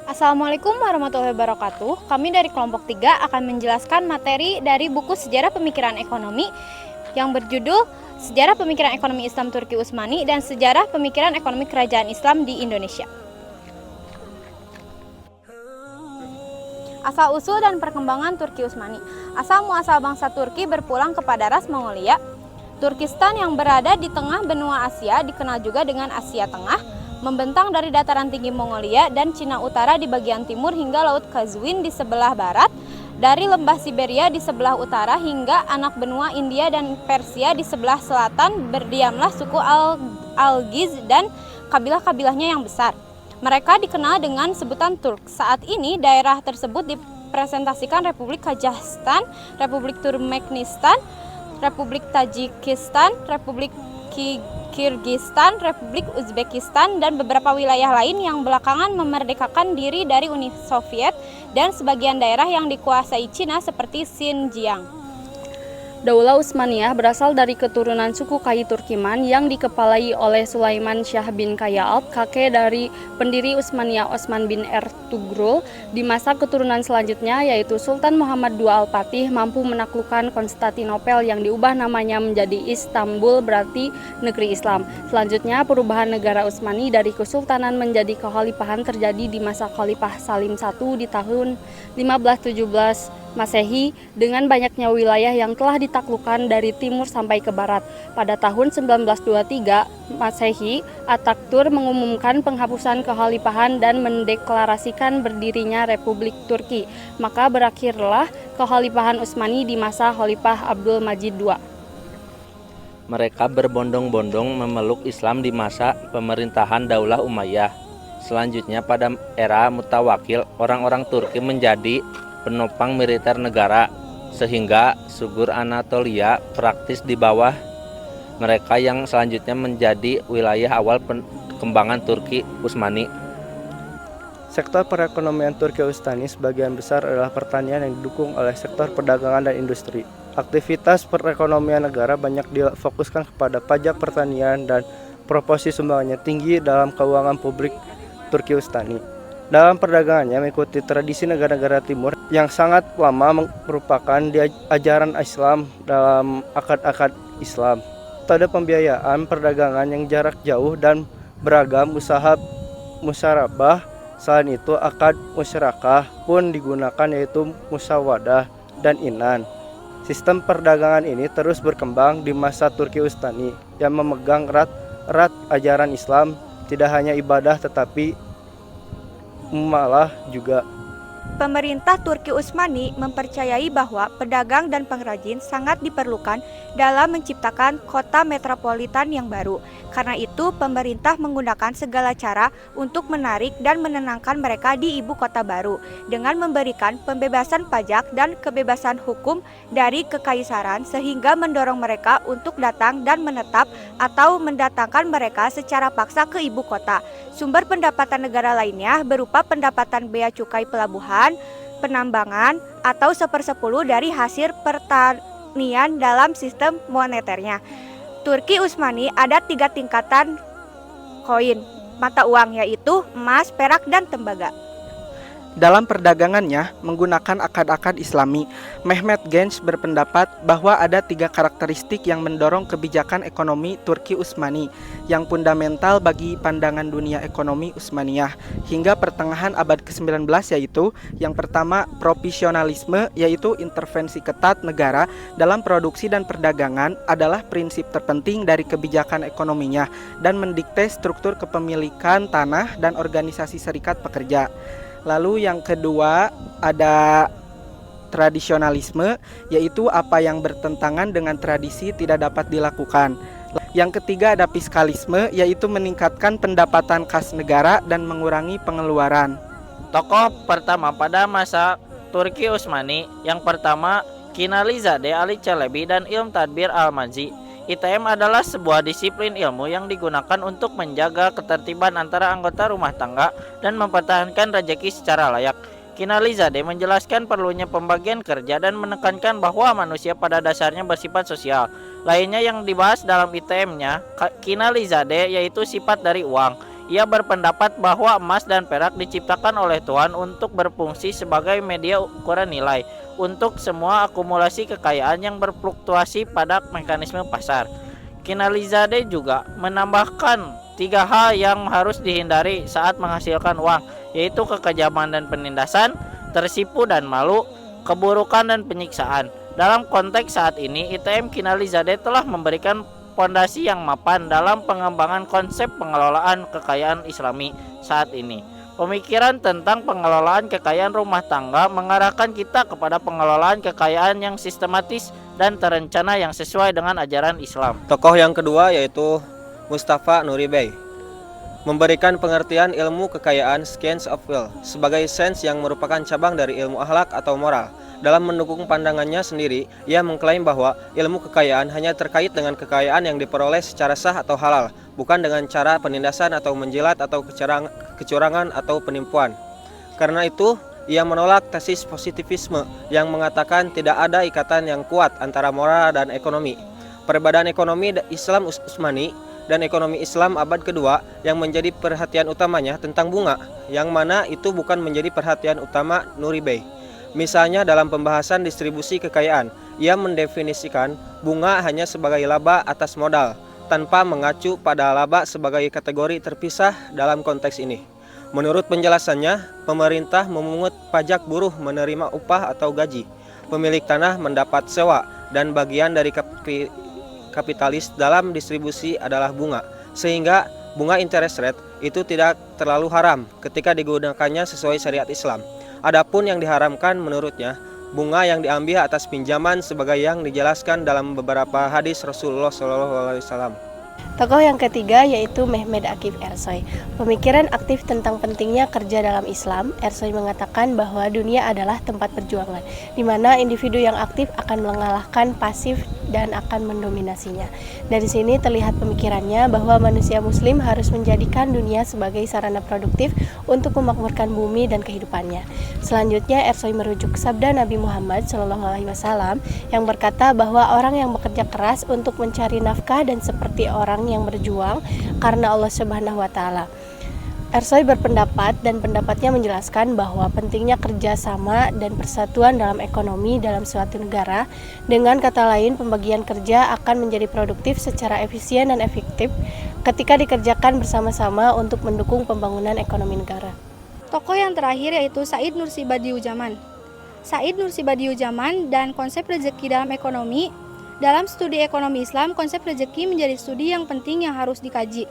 Assalamualaikum warahmatullahi wabarakatuh. Kami dari kelompok 3 akan menjelaskan materi dari buku Sejarah Pemikiran Ekonomi yang berjudul Sejarah Pemikiran Ekonomi Islam Turki Utsmani dan Sejarah Pemikiran Ekonomi Kerajaan Islam di Indonesia. Asal-usul dan perkembangan Turki Utsmani. Asal muasal bangsa Turki berpulang kepada ras Mongolia. Turkistan yang berada di tengah benua Asia dikenal juga dengan Asia Tengah, membentang dari dataran tinggi Mongolia dan Cina Utara di bagian timur hingga Laut Kazvin di sebelah barat, dari lembah Siberia di sebelah utara hingga anak benua India dan Persia di sebelah selatan berdiamlah suku Algiz dan kabilah-kabilahnya yang besar. Mereka dikenal dengan sebutan Turk. Saat ini daerah tersebut dipresentasikan Republik Kazakhstan, Republik Turkmenistan, Republik Tajikistan, Republik Kirgistan, Republik Uzbekistan, dan beberapa wilayah lain yang belakangan memerdekakan diri dari Uni Soviet dan sebagian daerah yang dikuasai Cina seperti Xinjiang. Daulah Utsmaniyah berasal dari keturunan suku Kai Turkiman yang dikepalai oleh Sulaiman Shah bin Kayaalp, kakek dari pendiri Utsmaniyah Osman bin Ertugrul. Di masa keturunan selanjutnya, yaitu Sultan Muhammad II Al-Fatih, mampu menaklukkan Konstantinopel yang diubah namanya menjadi Istanbul, berarti negeri Islam. Selanjutnya, perubahan negara Utsmani dari kesultanan menjadi kekhalifahan terjadi di masa Khalifah Salim I di tahun 1517 Masehi, dengan banyaknya wilayah yang telah ditaklukkan dari timur sampai ke barat. Pada tahun 1923 Masehi, Atatürk mengumumkan penghapusan kekhalifahan dan mendeklarasikan berdirinya Republik Turki. Maka berakhirlah kekhalifahan Utsmani di masa Khalifah Abdul Majid II. Mereka berbondong-bondong memeluk Islam di masa pemerintahan Daulah Umayyah. Selanjutnya pada era Mutawakil, orang-orang Turki menjadi penopang militer negara, sehingga Sugur Anatolia praktis di bawah mereka yang selanjutnya menjadi wilayah awal perkembangan Turki Utsmani. Sektor perekonomian Turki Utsmani sebagian besar adalah pertanian yang didukung oleh sektor perdagangan dan industri. Aktivitas perekonomian negara banyak difokuskan kepada pajak pertanian dan proporsi sumbangannya tinggi dalam keuangan publik Turki Utsmani. Dalam perdagangannya mengikuti tradisi negara-negara timur yang sangat lama merupakan ajaran Islam dalam akad-akad Islam. Metode pembiayaan perdagangan yang jarak jauh dan beragam usaha musyarabah. Selain itu akad musyarakah pun digunakan, yaitu musyawadah dan inan. Sistem perdagangan ini terus berkembang di masa Turki Utsmani yang memegang erat ajaran Islam, tidak hanya ibadah tetapi malah juga. Pemerintah Turki Utsmani mempercayai bahwa pedagang dan pengrajin sangat diperlukan dalam menciptakan kota metropolitan yang baru. Karena itu, pemerintah menggunakan segala cara untuk menarik dan menenangkan mereka di ibu kota baru dengan memberikan pembebasan pajak dan kebebasan hukum dari kekaisaran, sehingga mendorong mereka untuk datang dan menetap atau mendatangkan mereka secara paksa ke ibu kota. Sumber pendapatan negara lainnya berupa pendapatan bea cukai pelabuhan, penambangan, atau 1/10 dari hasil pertanian dalam sistem moneternya. Turki Utsmani ada 3 tingkatan koin mata uang, yaitu emas, perak, dan tembaga. Dalam perdagangannya menggunakan akad-akad Islami, Mehmet Genç berpendapat bahwa ada 3 karakteristik yang mendorong kebijakan ekonomi Turki Utsmani yang fundamental bagi pandangan dunia ekonomi Utsmaniyah hingga pertengahan abad ke-19, yaitu yang pertama provisionalisme, yaitu intervensi ketat negara dalam produksi dan perdagangan adalah prinsip terpenting dari kebijakan ekonominya dan mendikte struktur kepemilikan tanah dan organisasi serikat pekerja. Lalu yang kedua ada tradisionalisme, yaitu apa yang bertentangan dengan tradisi tidak dapat dilakukan. Yang ketiga ada fiskalisme, yaitu meningkatkan pendapatan kas negara dan mengurangi pengeluaran. Tokoh pertama pada masa Turki Utsmani yang pertama Kinalizade Ali Çelebi dan Ilm Tadbir Al-Manzi. ITM adalah sebuah disiplin ilmu yang digunakan untuk menjaga ketertiban antara anggota rumah tangga dan mempertahankan rezeki secara layak. Kinalizade menjelaskan perlunya pembagian kerja dan menekankan bahwa manusia pada dasarnya bersifat sosial. Lainnya yang dibahas dalam ITM-nya, Kinalizade, yaitu sifat dari uang. Ia berpendapat bahwa emas dan perak diciptakan oleh Tuhan untuk berfungsi sebagai media ukuran nilai untuk semua akumulasi kekayaan yang berfluktuasi pada mekanisme pasar. Kinalizadeh juga menambahkan 3 hal yang harus dihindari saat menghasilkan uang, yaitu kekejaman dan penindasan, tersipu dan malu, keburukan dan penyiksaan. Dalam konteks saat ini, ITM Kinalizadeh telah memberikan fondasi yang mapan dalam pengembangan konsep pengelolaan kekayaan Islami saat ini. Pemikiran tentang pengelolaan kekayaan rumah tangga mengarahkan kita kepada pengelolaan kekayaan yang sistematis dan terencana yang sesuai dengan ajaran Islam. Tokoh yang kedua yaitu Mustafa Nuri Bey, memberikan pengertian ilmu kekayaan science of wealth sebagai sains yang merupakan cabang dari ilmu akhlak atau moral. Dalam mendukung pandangannya sendiri, ia mengklaim bahwa ilmu kekayaan hanya terkait dengan kekayaan yang diperoleh secara sah atau halal, bukan dengan cara penindasan atau menjilat atau kecurangan atau penipuan. Karena itu, ia menolak tesis positivisme yang mengatakan tidak ada ikatan yang kuat antara moral dan ekonomi. Perbedaan ekonomi Islam Utsmani dan ekonomi Islam abad kedua yang menjadi perhatian utamanya tentang bunga, yang mana itu bukan menjadi perhatian utama Nuri Bey. Misalnya dalam pembahasan distribusi kekayaan, ia mendefinisikan bunga hanya sebagai laba atas modal, tanpa mengacu pada laba sebagai kategori terpisah dalam konteks ini. Menurut penjelasannya, pemerintah memungut pajak buruh menerima upah atau gaji, pemilik tanah mendapat sewa, dan bagian dari kapitalis dalam distribusi adalah bunga, sehingga bunga interest rate itu tidak terlalu haram ketika digunakannya sesuai syariat Islam. Adapun yang diharamkan menurutnya, bunga yang diambil atas pinjaman sebagai yang dijelaskan dalam beberapa hadis Rasulullah SAW. Tokoh yang ketiga yaitu Mehmed Akif Ersoy. Pemikiran aktif tentang pentingnya kerja dalam Islam, Ersoy mengatakan bahwa dunia adalah tempat perjuangan, di mana individu yang aktif akan mengalahkan pasif dan akan mendominasinya. Dari sini terlihat pemikirannya bahwa manusia muslim harus menjadikan dunia sebagai sarana produktif untuk memakmurkan bumi dan kehidupannya. Selanjutnya Ersoy merujuk sabda Nabi Muhammad SAW yang berkata bahwa orang yang bekerja keras untuk mencari nafkah dan seperti orang yang berjuang karena Allah Subhanahu wa taala. Ersoy berpendapat dan pendapatnya menjelaskan bahwa pentingnya kerjasama dan persatuan dalam ekonomi dalam suatu negara. Dengan kata lain, pembagian kerja akan menjadi produktif secara efisien dan efektif ketika dikerjakan bersama-sama untuk mendukung pembangunan ekonomi negara. Tokoh yang terakhir yaitu Said Nursi Badiujaman. Said Nursi Badiujaman dan konsep rezeki dalam ekonomi. Dalam studi ekonomi Islam, konsep rezeki menjadi studi yang penting yang harus dikaji.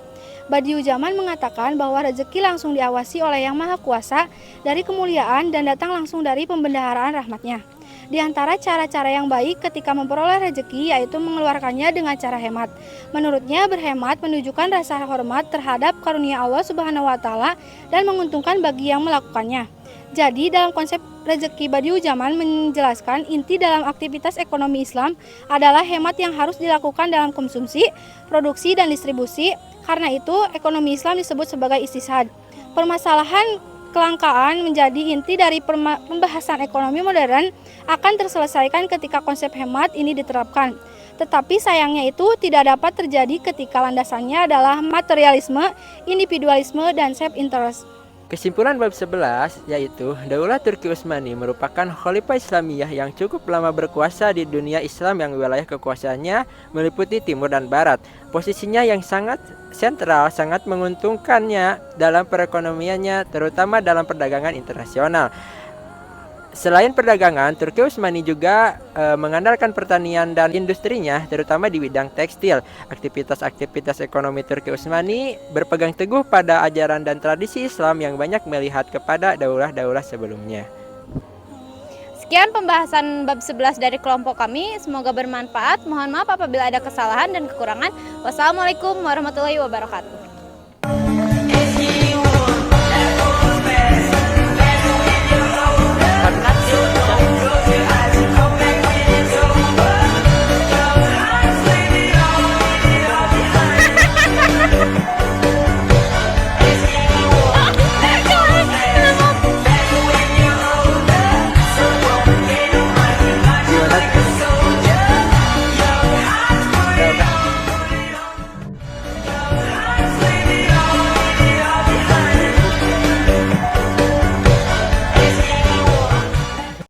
Badiujaman mengatakan bahwa rezeki langsung diawasi oleh Yang Maha Kuasa dari kemuliaan dan datang langsung dari pembendaharaan rahmatnya. Di antara cara-cara yang baik ketika memperoleh rezeki yaitu mengeluarkannya dengan cara hemat. Menurutnya, berhemat menunjukkan rasa hormat terhadap karunia Allah Subhanahu wa taala dan menguntungkan bagi yang melakukannya. Jadi, dalam konsep rezeki Badiujaman menjelaskan inti dalam aktivitas ekonomi Islam adalah hemat yang harus dilakukan dalam konsumsi, produksi, dan distribusi. Karena itu, ekonomi Islam disebut sebagai istishad. Permasalahan kelangkaan menjadi inti dari pembahasan ekonomi modern akan terselesaikan ketika konsep hemat ini diterapkan. Tetapi sayangnya itu tidak dapat terjadi ketika landasannya adalah materialisme, individualisme, dan self-interest. Kesimpulan bab 11 yaitu Daulah Turki Utsmani merupakan khalifah Islamiyah yang cukup lama berkuasa di dunia Islam yang wilayah kekuasaannya meliputi timur dan barat. Posisinya yang sangat sentral sangat menguntungkannya dalam perekonomiannya, terutama dalam perdagangan internasional. Selain perdagangan, Turki Utsmani juga mengandalkan pertanian dan industrinya, terutama di bidang tekstil. Aktivitas-aktivitas ekonomi Turki Utsmani berpegang teguh pada ajaran dan tradisi Islam yang banyak melihat kepada daulah-daulah sebelumnya. Sekian pembahasan bab 11 dari kelompok kami, semoga bermanfaat. Mohon maaf apabila ada kesalahan dan kekurangan. Wassalamualaikum warahmatullahi wabarakatuh.